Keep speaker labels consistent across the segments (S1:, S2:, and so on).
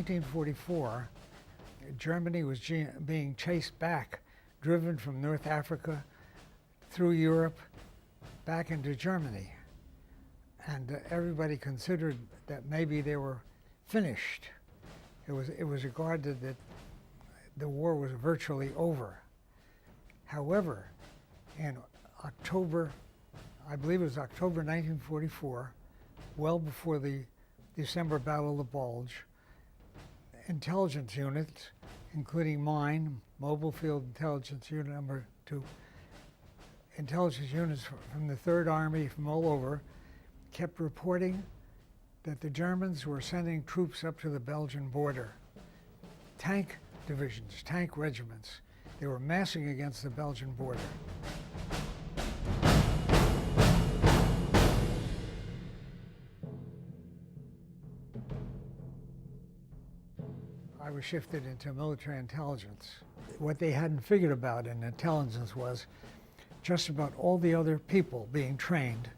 S1: 1944, Germany was being chased back, driven from North Africa through Europe back into Germany. And everybody considered that maybe they were finished. It was regarded that the war was virtually over. However, in October, I believe it was October 1944, well before the December Battle of the Bulge, intelligence units, including mine, Mobile Field Intelligence Unit number 2, intelligence units from the Third Army from all over, kept reporting that the Germans were sending troops up to the Belgian border. Tank divisions, tank regiments. They were massing against the Belgian border. I was shifted into military intelligence. What they hadn't figured about in intelligence was just about all the other people being trained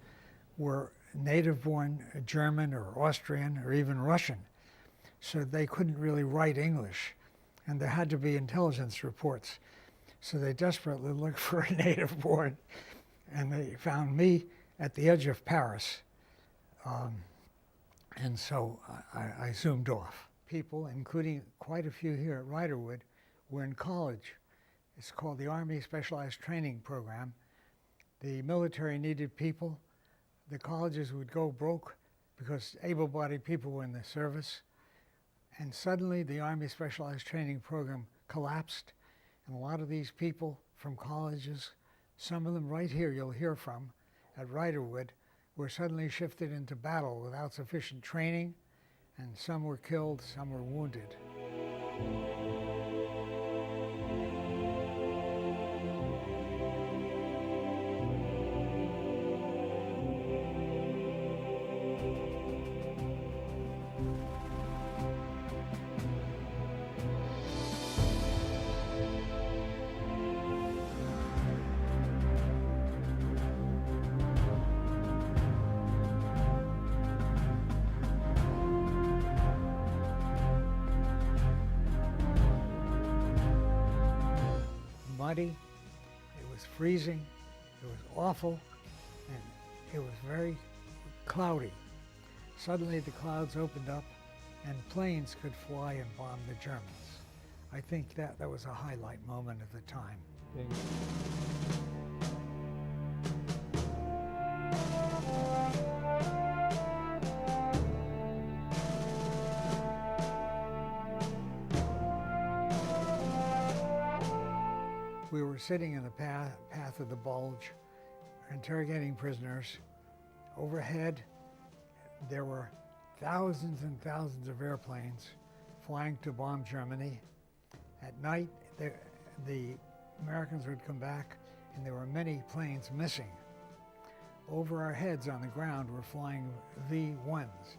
S1: were native-born German or Austrian or even Russian. So they couldn't really write English, and there had to be intelligence reports. So they desperately looked for a native-born, and they found me at the edge of Paris. And so I zoomed off. People, including quite a few here at Riderwood, were in college. It's called the Army Specialized Training Program. The military needed people. The colleges would go broke because able-bodied people were in the service. And suddenly the Army Specialized Training Program collapsed, and a lot of these people from colleges, some of them right here you'll hear from at Riderwood, were suddenly shifted into battle without sufficient training, and some were killed, some were wounded. Muddy, it was freezing, it was awful, and it was very cloudy. Suddenly the clouds opened up and planes could fly and bomb the Germans. I think that was a highlight moment of the time. We were sitting in the path of the Bulge, interrogating prisoners. Overhead, there were thousands and thousands of airplanes flying to bomb Germany. At night, the Americans would come back, and there were many planes missing. Over our heads on the ground were flying V-1s.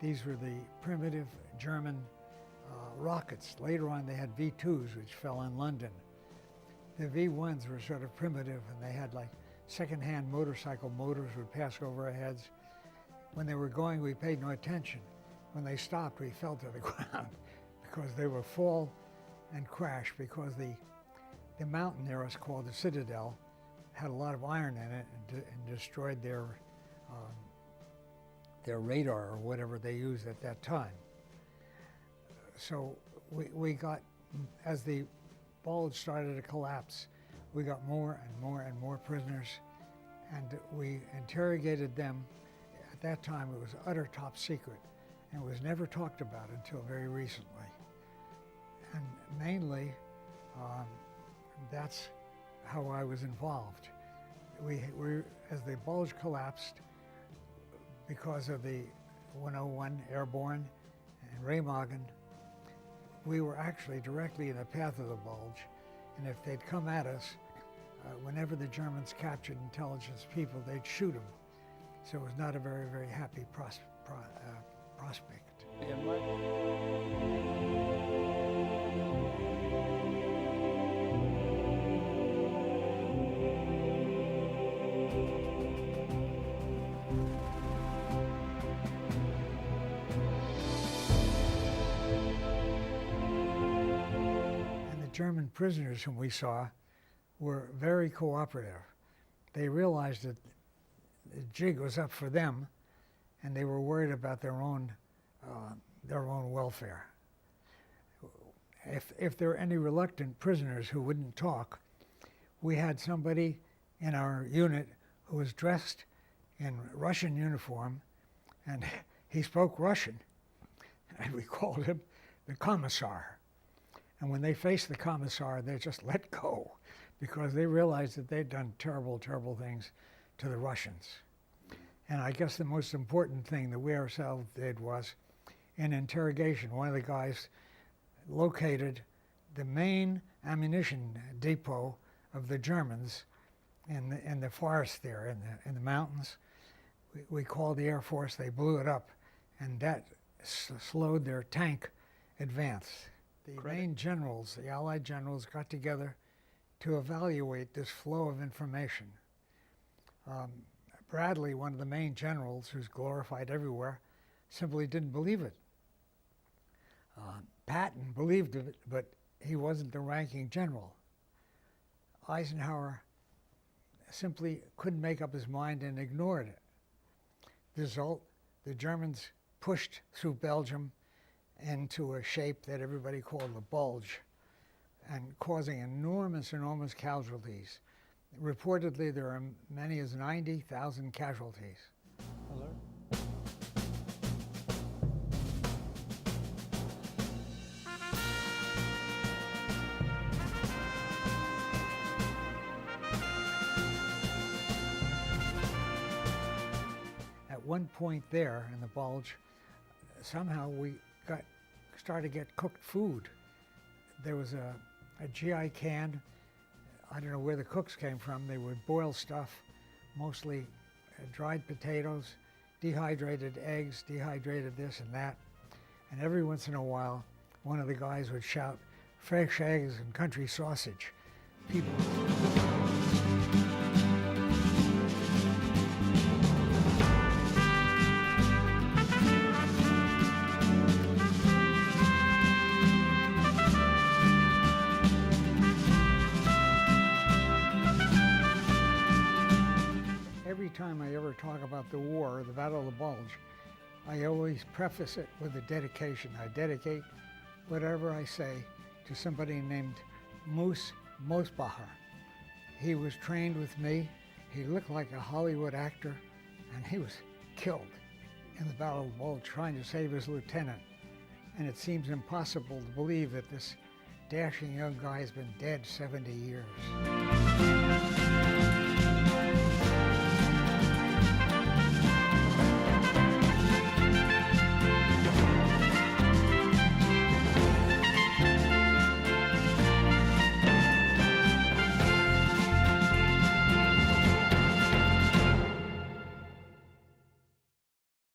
S1: These were the primitive German rockets. Later on, they had V-2s, which fell in London. The V-1s were sort of primitive, and they had like second-hand motorcycle motors would pass over our heads. When they were going, we paid no attention. When they stopped, we fell to the ground because they would fall and crash because the mountain near us called the Citadel had a lot of iron in it and destroyed their radar or whatever they used at that time. So we got, as the Bulge started to collapse, we got more and more and more prisoners, and we interrogated them. At that time, it was utter top secret, and it was never talked about until very recently. And mainly, that's how I was involved. As the Bulge collapsed, because of the 101 Airborne and Remagen, we were actually directly in the path of the Bulge, and if they'd come at us, whenever the Germans captured intelligence people, they'd shoot them. So it was not a very, very happy prospect. German prisoners whom we saw were very cooperative. They realized that the jig was up for them, and they were worried about their own welfare. If there were any reluctant prisoners who wouldn't talk, we had somebody in our unit who was dressed in Russian uniform, and he spoke Russian, and we called him the commissar. And when they faced the commissar, they just let go, because they realized that they'd done terrible, terrible things to the Russians. And I guess the most important thing that we ourselves did was, in interrogation, one of the guys located the main ammunition depot of the Germans in the forest there, in the mountains. We called the Air Force, they blew it up, and that slowed their tank advance. The main generals, the Allied generals, got together to evaluate this flow of information. Bradley, one of the main generals, who's glorified everywhere, simply didn't believe it. Patton believed it, but he wasn't the ranking general. Eisenhower simply couldn't make up his mind and ignored it. The result, the Germans pushed through Belgium into a shape that everybody called the Bulge, and causing enormous, enormous casualties. Reportedly, there are many as 90,000 casualties.
S2: Hello?
S1: At one point there in the Bulge, somehow we started to get cooked food. There was a GI can. I don't know where the cooks came from. They would boil stuff, mostly dried potatoes, dehydrated eggs, dehydrated this and that. And every once in a while, one of the guys would shout, "Fresh eggs and country sausage." People. Every time I ever talk about the war, the Battle of the Bulge, I always preface it with a dedication. I dedicate whatever I say to somebody named Moose Mosbacher. He was trained with me. He looked like a Hollywood actor, and he was killed in the Battle of the Bulge trying to save his lieutenant. And it seems impossible to believe that this dashing young guy has been dead 70 years.